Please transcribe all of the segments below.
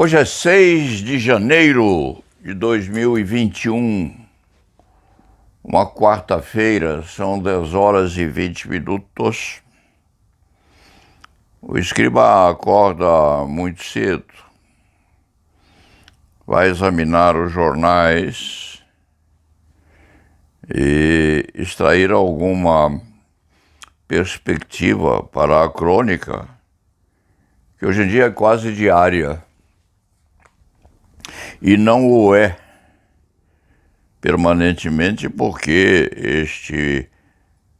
Hoje é 6 de janeiro de 2021, uma quarta-feira, são 10 horas e 20 minutos. O escriba acorda muito cedo, vai examinar os jornais e extrair alguma perspectiva para a crônica, que hoje em dia é quase diária. E não o é permanentemente porque este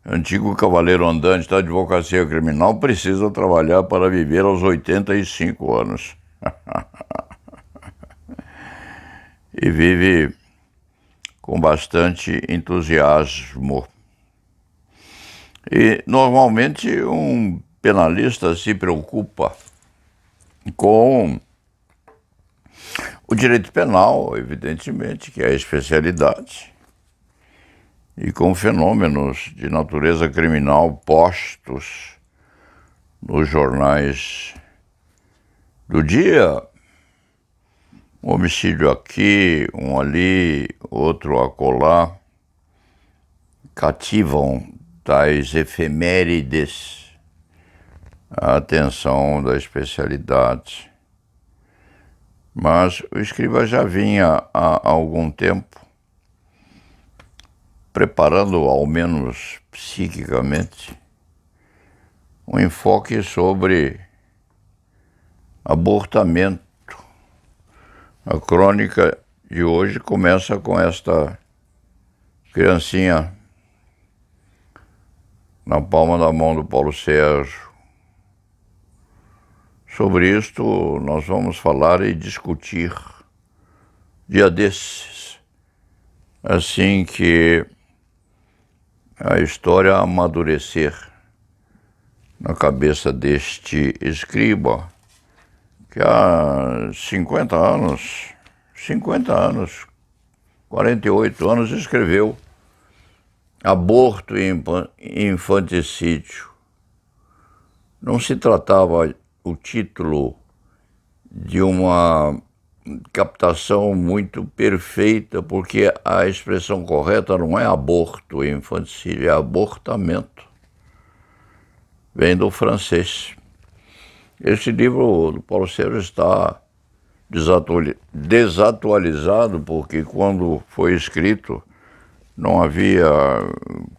antigo cavaleiro andante da advocacia criminal precisa trabalhar para viver aos 85 anos. E vive com bastante entusiasmo. E normalmente um penalista se preocupa com o direito penal, evidentemente, que é a especialidade, e com fenômenos de natureza criminal postos nos jornais do dia. Um homicídio aqui, um ali, outro acolá, cativam tais efemérides a atenção da especialidade. Mas o escriba já vinha há algum tempo preparando, ao menos psiquicamente, um enfoque sobre abortamento. A crônica de hoje começa com esta criancinha na palma da mão do Paulo Sérgio. Sobre isto nós vamos falar e discutir dia desses, assim que a história amadurecer na cabeça deste escriba, que há 50 anos, 48 anos, escreveu Aborto e Infanticídio. Não se tratava o título de uma captação muito perfeita, porque a expressão correta não é aborto e infanticídio, é abortamento. Vem do francês. Este livro do Paulo Sérgio está desatualizado, porque quando foi escrito não havia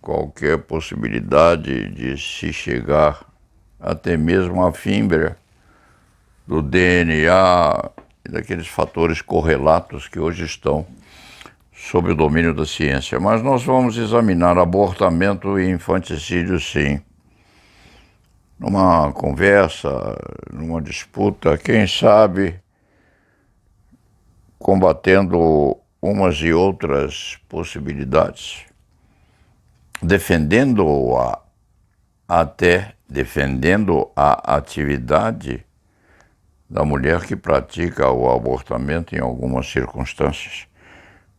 qualquer possibilidade de se chegar até mesmo à fímbria do DNA e daqueles fatores correlatos que hoje estão sob o domínio da ciência. Mas nós vamos examinar abortamento e infanticídio, sim. Numa conversa, numa disputa, quem sabe combatendo umas e outras possibilidades, defendendo a atividade da mulher que pratica o abortamento em algumas circunstâncias.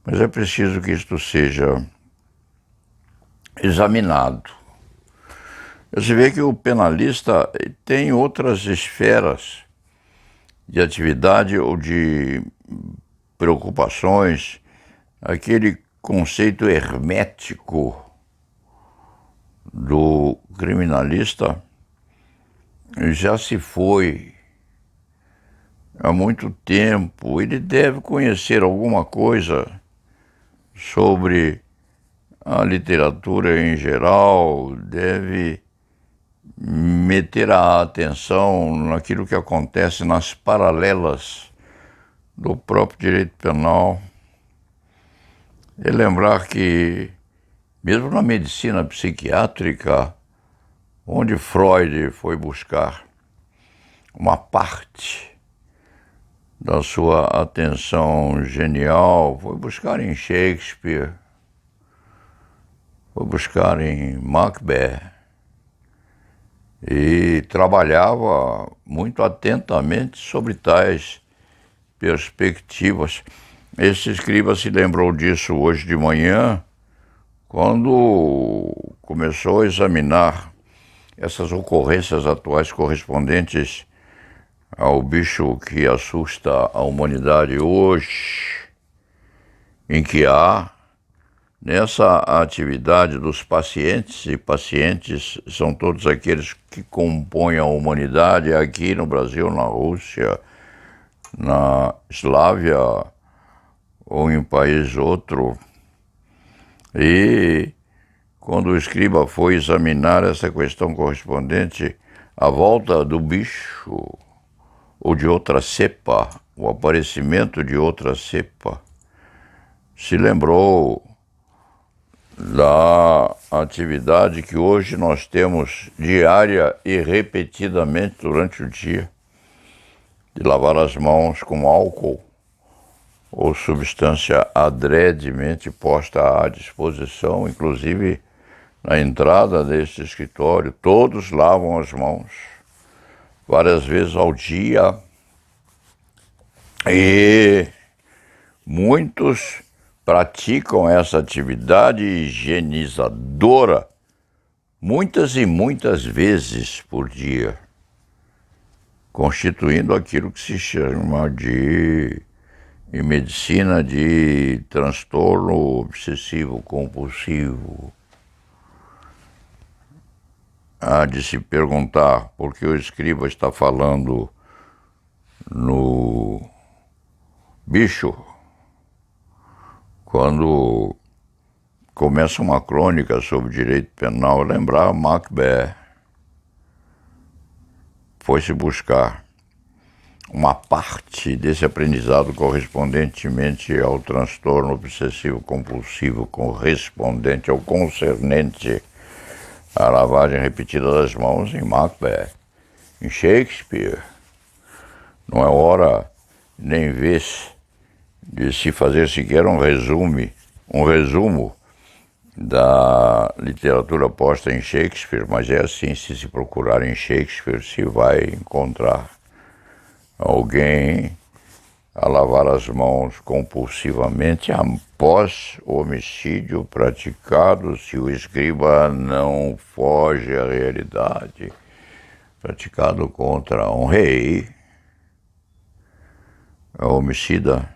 Mas é preciso que isto seja examinado. Você vê que o penalista tem outras esferas de atividade ou de preocupações, aquele conceito hermético do criminalista já se foi há muito tempo. Ele deve conhecer alguma coisa sobre a literatura em geral, deve meter a atenção naquilo que acontece nas paralelas do próprio direito penal. E lembrar que, mesmo na medicina psiquiátrica, onde Freud foi buscar uma parte da sua atenção genial, foi buscar em Shakespeare, foi buscar em Macbeth, e trabalhava muito atentamente sobre tais perspectivas. Esse escriba se lembrou disso hoje de manhã, quando começou a examinar essas ocorrências atuais correspondentes ao bicho que assusta a humanidade hoje, em que há, nessa atividade dos pacientes, e pacientes são todos aqueles que compõem a humanidade aqui no Brasil, na Rússia, na Eslávia ou em país outro. E quando o escriba foi examinar essa questão correspondente à volta do bicho ou de outra cepa, o aparecimento de outra cepa, se lembrou da atividade que hoje nós temos diária e repetidamente durante o dia, de lavar as mãos com álcool ou substância adredemente posta à disposição, inclusive na entrada deste escritório. Todos lavam as mãos várias vezes ao dia e muitos praticam essa atividade higienizadora muitas e muitas vezes por dia, constituindo aquilo que se chama em medicina de transtorno obsessivo compulsivo. Há de se perguntar por que o escriba está falando no bicho quando começa uma crônica sobre direito penal. Lembrar Macbeth, foi-se buscar uma parte desse aprendizado correspondentemente ao transtorno obsessivo compulsivo, correspondente ou concernente à lavagem repetida das mãos em Macbeth, em Shakespeare. Não é hora nem vez de se fazer sequer um resumo da literatura posta em Shakespeare, mas é assim: se procurar em Shakespeare, se vai encontrar alguém a lavar as mãos compulsivamente após o homicídio praticado, se o escriba não foge à realidade, praticado contra um rei, a homicida,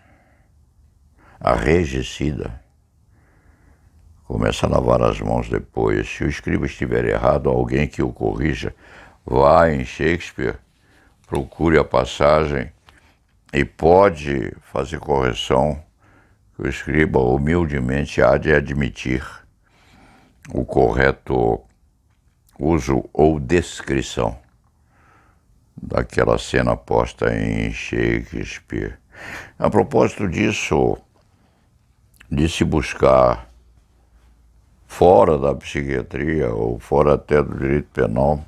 a regicida, começa a lavar as mãos depois. Se o escriba estiver errado, alguém que o corrija. Vá em Shakespeare, procure a passagem e pode fazer correção, que o escriba humildemente há de admitir o correto uso ou descrição daquela cena posta em Shakespeare. A propósito disso, de se buscar fora da psiquiatria ou fora até do direito penal,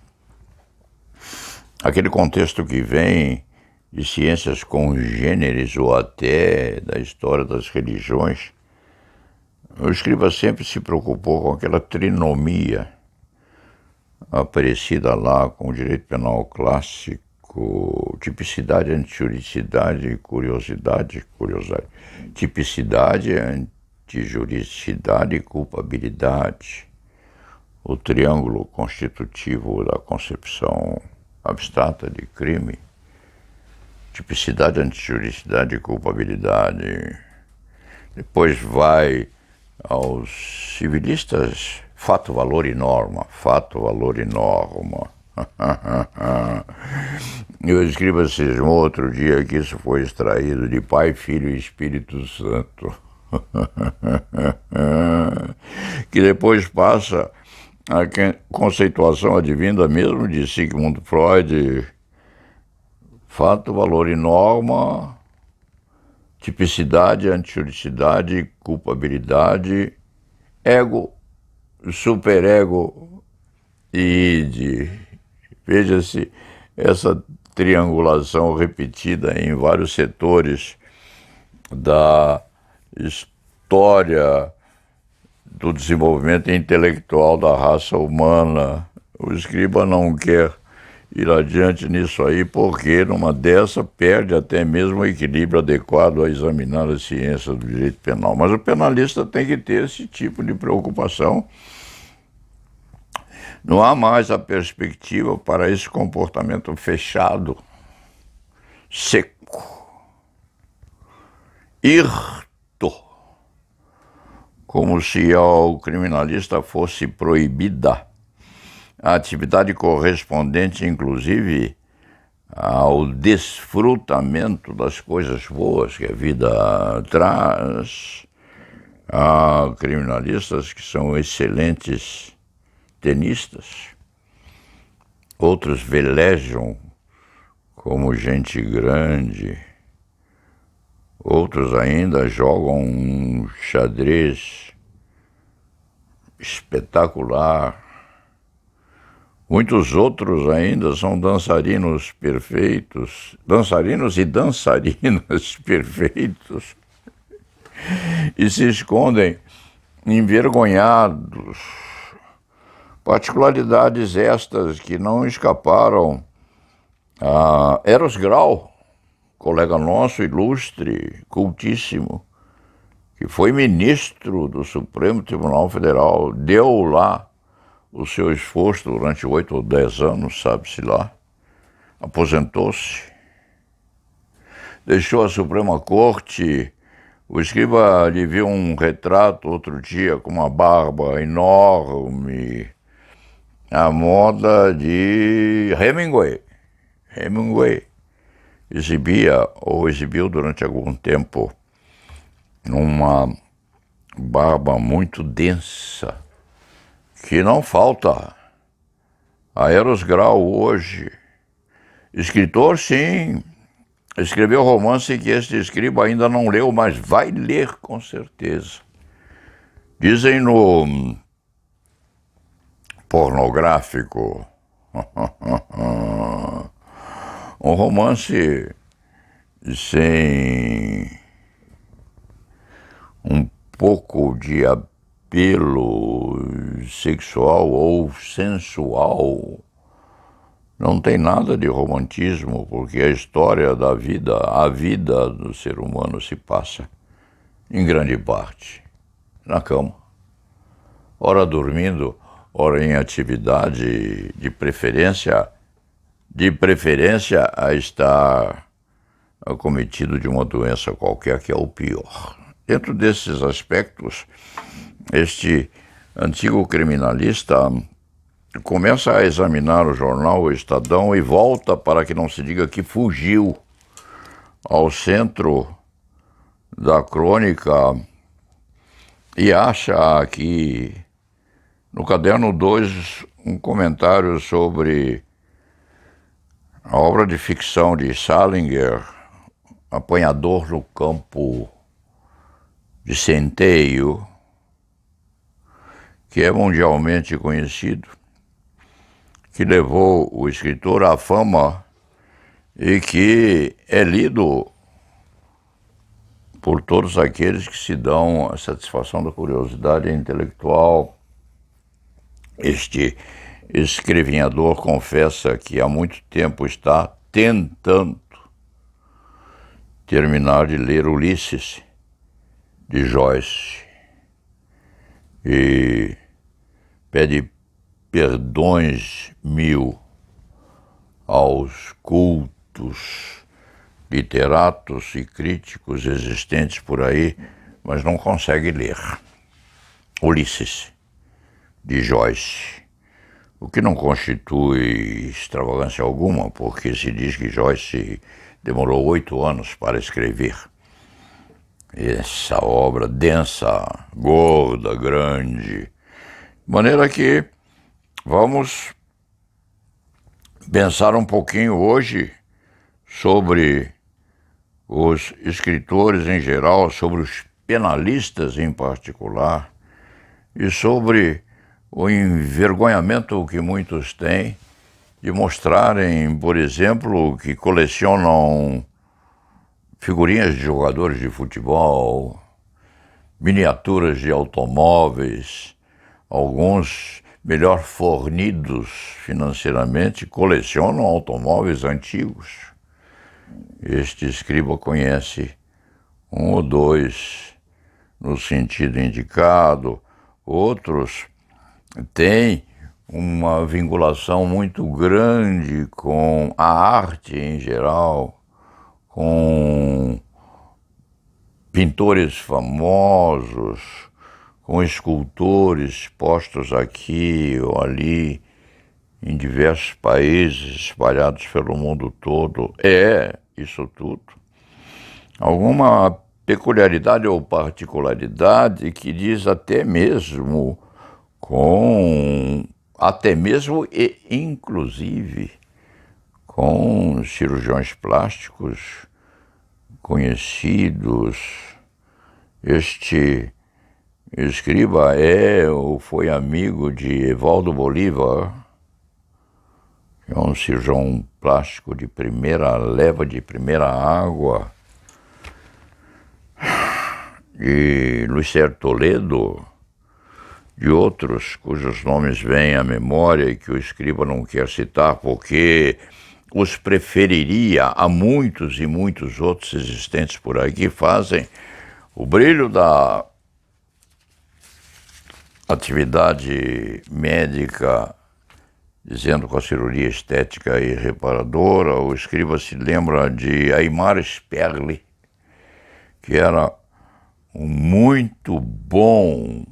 aquele contexto que vem de ciências congêneres ou até da história das religiões, o escriba sempre se preocupou com aquela trinomia aparecida lá com o direito penal clássico: tipicidade, antijuridicidade e curiosidade. Tipicidade, antijuridicidade e culpabilidade. O triângulo constitutivo da concepção abstrata de crime. Tipicidade, antijuridicidade e culpabilidade. Depois vai aos civilistas: fato, valor e norma. Fato, valor e norma. Eu escrevo assim, um outro dia que isso foi extraído de Pai, Filho e Espírito Santo. Que depois passa a conceituação advinda mesmo de Sigmund Freud: fato, valor e norma, tipicidade, antijuridicidade, culpabilidade, ego, superego e id. Veja-se essa triangulação repetida em vários setores da história do desenvolvimento intelectual da raça humana. O escriba não quer ir adiante nisso aí, porque numa dessa perde até mesmo o equilíbrio adequado a examinar a ciência do direito penal. Mas o penalista tem que ter esse tipo de preocupação. Não há mais a perspectiva para esse comportamento fechado seco, hirto, como se ao criminalista fosse proibida a atividade correspondente, inclusive, ao desfrutamento das coisas boas que a vida traz. Há criminalistas que são excelentes tenistas, outros velejam como gente grande, outros ainda jogam um xadrez espetacular. Muitos outros ainda são dançarinos perfeitos, dançarinos e dançarinas perfeitos, e se escondem envergonhados. Particularidades estas que não escaparam a Eros Grau, colega nosso ilustre, cultíssimo, que foi ministro do Supremo Tribunal Federal, deu lá o seu esforço durante 8 ou 10 anos, sabe-se lá, aposentou-se, deixou a Suprema Corte. O Escriba lhe viu um retrato outro dia com uma barba enorme, à moda de Hemingway. Hemingway exibia ou exibiu durante algum tempo uma barba muito densa, que não falta a Eros Grau hoje. Escritor, sim, escreveu romance que este escriba ainda não leu, mas vai ler com certeza. Dizem no pornográfico, um romance sem um pouco de apelo sexual ou sensual. Não tem nada de romantismo, porque a história da vida, a vida do ser humano se passa, em grande parte, na cama. Ora dormindo, ora em atividade, de preferência a estar acometido de uma doença qualquer, que é o pior. Dentro desses aspectos, este antigo criminalista começa a examinar o jornal O Estadão e volta, para que não se diga que fugiu, ao centro da crônica e acha aqui no caderno 2 um comentário sobre a obra de ficção de Salinger, Apanhador no Campo de Centeio, que é mundialmente conhecido, que levou o escritor à fama e que é lido por todos aqueles que se dão a satisfação da curiosidade intelectual. Este escrevinhador confessa que há muito tempo está tentando terminar de ler Ulisses, de Joyce, e pede perdões 1000 aos cultos literatos e críticos existentes por aí, mas não consegue ler Ulisses, de Joyce, o que não constitui extravagância alguma, porque se diz que Joyce demorou 8 anos para escrever essa obra densa, gorda, grande, de maneira que vamos pensar um pouquinho hoje sobre os escritores em geral, sobre os penalistas em particular, e sobre o envergonhamento que muitos têm de mostrarem, por exemplo, que colecionam figurinhas de jogadores de futebol, miniaturas de automóveis, alguns melhor fornidos financeiramente colecionam automóveis antigos. Este escriba conhece um ou dois no sentido indicado, outros têm uma vinculação muito grande com a arte em geral, com pintores famosos, com escultores postos aqui ou ali, em diversos países, espalhados pelo mundo todo. Isso tudo. Alguma peculiaridade ou particularidade que diz até mesmo e inclusive com cirurgiões plásticos conhecidos. Este escriba ou foi amigo de Evaldo Bolívar, que é um cirurgião plástico de primeira leva, de primeira água, de Luiz Sérgio Toledo, de outros cujos nomes vêm à memória e que o escriba não quer citar porque os preferiria a muitos e muitos outros existentes por aí que fazem o brilho da atividade médica, dizendo com a cirurgia estética e reparadora. O escriba se lembra de Aimar Sperli, que era um muito bom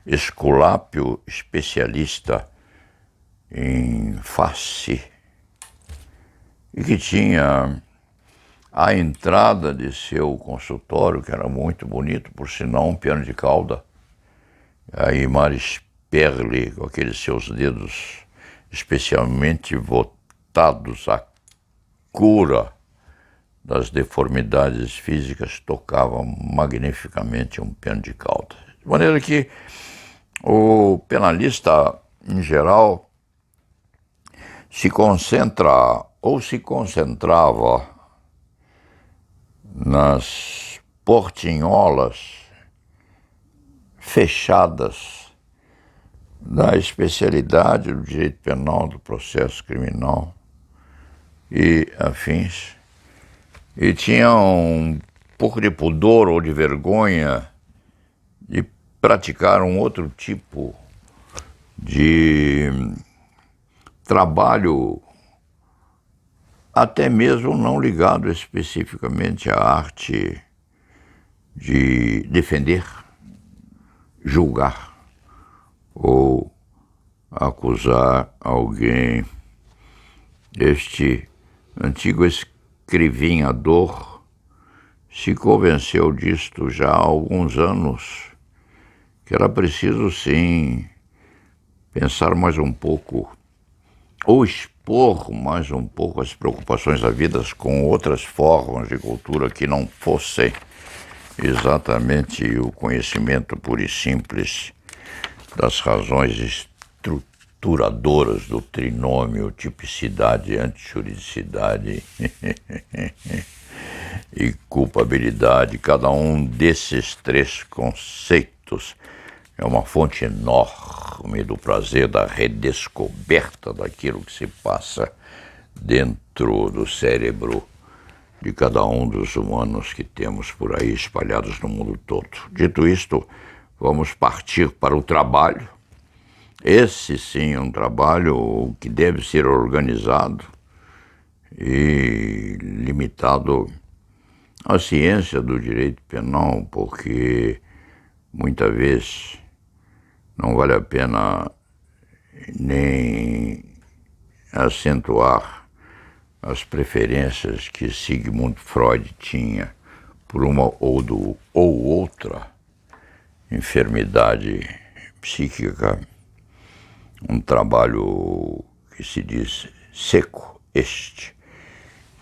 esculápio especialista em face e que tinha a entrada de seu consultório, que era muito bonito, por sinal, um piano de cauda. Aimar Sperli, com aqueles seus dedos especialmente votados à cura das deformidades físicas, tocava magnificamente um piano de cauda. De maneira que o penalista, em geral, se concentra ou se concentrava nas portinholas fechadas da especialidade do direito penal, do processo criminal e afins, e tinha um pouco de pudor ou de vergonha de praticar um outro tipo de trabalho, até mesmo não ligado especificamente à arte de defender, julgar ou acusar alguém. Este antigo escrivinhador se convenceu disto já há alguns anos, que era preciso, sim, pensar mais um pouco, ou expor mais um pouco as preocupações da vida com outras formas de cultura que não fossem exatamente o conhecimento puro e simples das razões estruturadoras do trinômio, tipicidade, antijuridicidade e culpabilidade. Cada um desses três conceitos é uma fonte enorme do prazer da redescoberta daquilo que se passa dentro do cérebro de cada um dos humanos que temos por aí espalhados no mundo todo. Dito isto, vamos partir para o trabalho. Esse sim é um trabalho que deve ser organizado e limitado à ciência do direito penal, porque muitas vezes não vale a pena nem acentuar as preferências que Sigmund Freud tinha por uma ou outra enfermidade psíquica. Um trabalho que se diz seco este,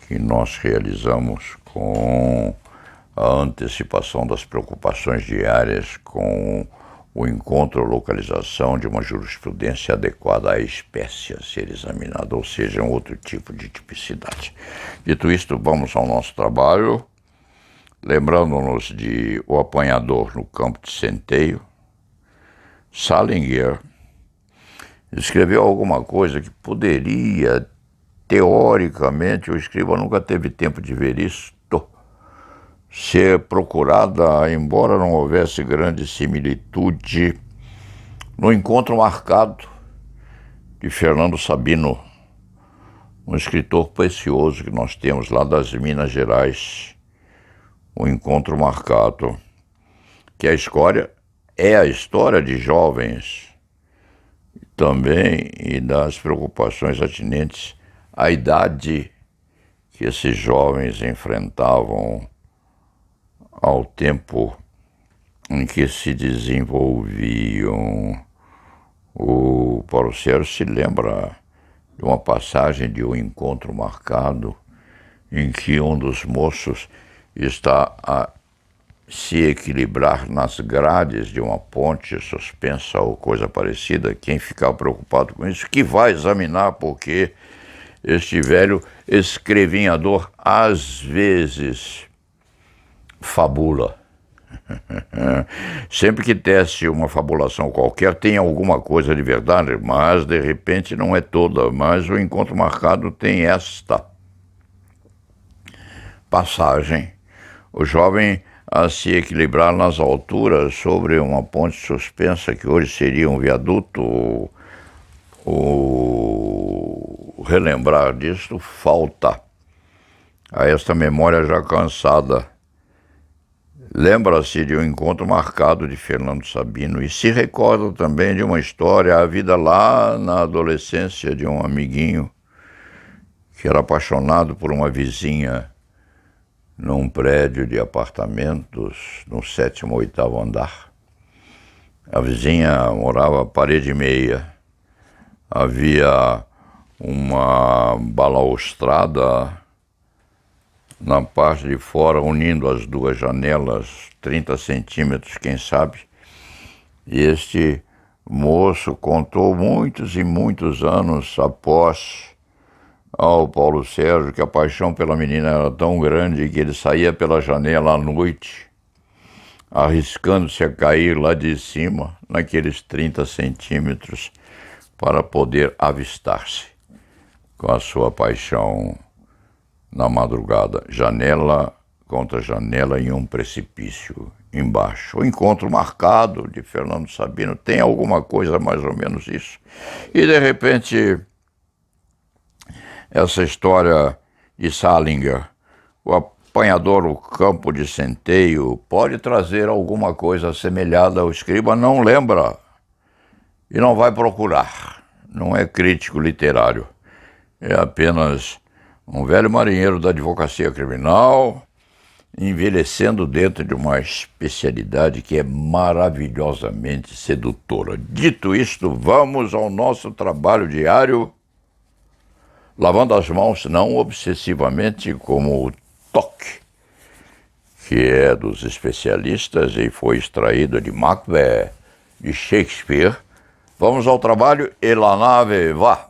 que nós realizamos com a antecipação das preocupações diárias, com o encontro ou localização de uma jurisprudência adequada à espécie a ser examinada, ou seja, um outro tipo de tipicidade. Dito isto, vamos ao nosso trabalho, lembrando-nos de O Apanhador no Campo de Centeio. Salinger escreveu alguma coisa que poderia, teoricamente, o escriba nunca teve tempo de ver isto, ser procurada, embora não houvesse grande similitude, no encontro marcado de Fernando Sabino um escritor precioso que nós temos lá das Minas Gerais, O Encontro Marcado, que a história de jovens também e das preocupações atinentes à idade que esses jovens enfrentavam ao tempo em que se desenvolviam. O Paulo Sérgio se lembra de uma passagem de Um Encontro Marcado, em que um dos moços está a se equilibrar nas grades de uma ponte suspensa ou coisa parecida. Quem ficar preocupado com isso, que vai examinar, porque este velho escrevinhador às vezes fabula. Sempre que teste uma fabulação qualquer, tem alguma coisa de verdade, mas de repente não é toda. Mas O Encontro Marcado tem esta passagem: o jovem a se equilibrar nas alturas sobre uma ponte suspensa, que hoje seria um viaduto. O relembrar disto falta a esta memória já cansada. Lembra-se de Um Encontro Marcado de Fernando Sabino e se recorda também de uma história, a vida lá na adolescência de um amiguinho que era apaixonado por uma vizinha num prédio de apartamentos no 7º ou 8º andar. A vizinha morava parede e meia. Havia uma balaustrada na parte de fora, unindo as duas janelas, 30 centímetros, quem sabe. E este moço contou muitos e muitos anos após ao Paulo Sérgio que a paixão pela menina era tão grande que ele saía pela janela à noite, arriscando-se a cair lá de cima, naqueles 30 centímetros, para poder avistar-se com a sua paixão na madrugada, janela contra janela em um precipício embaixo. O Encontro Marcado de Fernando Sabino tem alguma coisa mais ou menos isso. E de repente essa história de Salinger, o apanhador no campo de centeio, pode trazer alguma coisa assemelhada. O escriba não lembra e não vai procurar. Não é crítico literário. É apenas um velho marinheiro da advocacia criminal, envelhecendo dentro de uma especialidade que é maravilhosamente sedutora. Dito isto, vamos ao nosso trabalho diário, lavando as mãos não obsessivamente como o toque, que é dos especialistas e foi extraído de Macbeth, de Shakespeare. Vamos ao trabalho e la nave vá!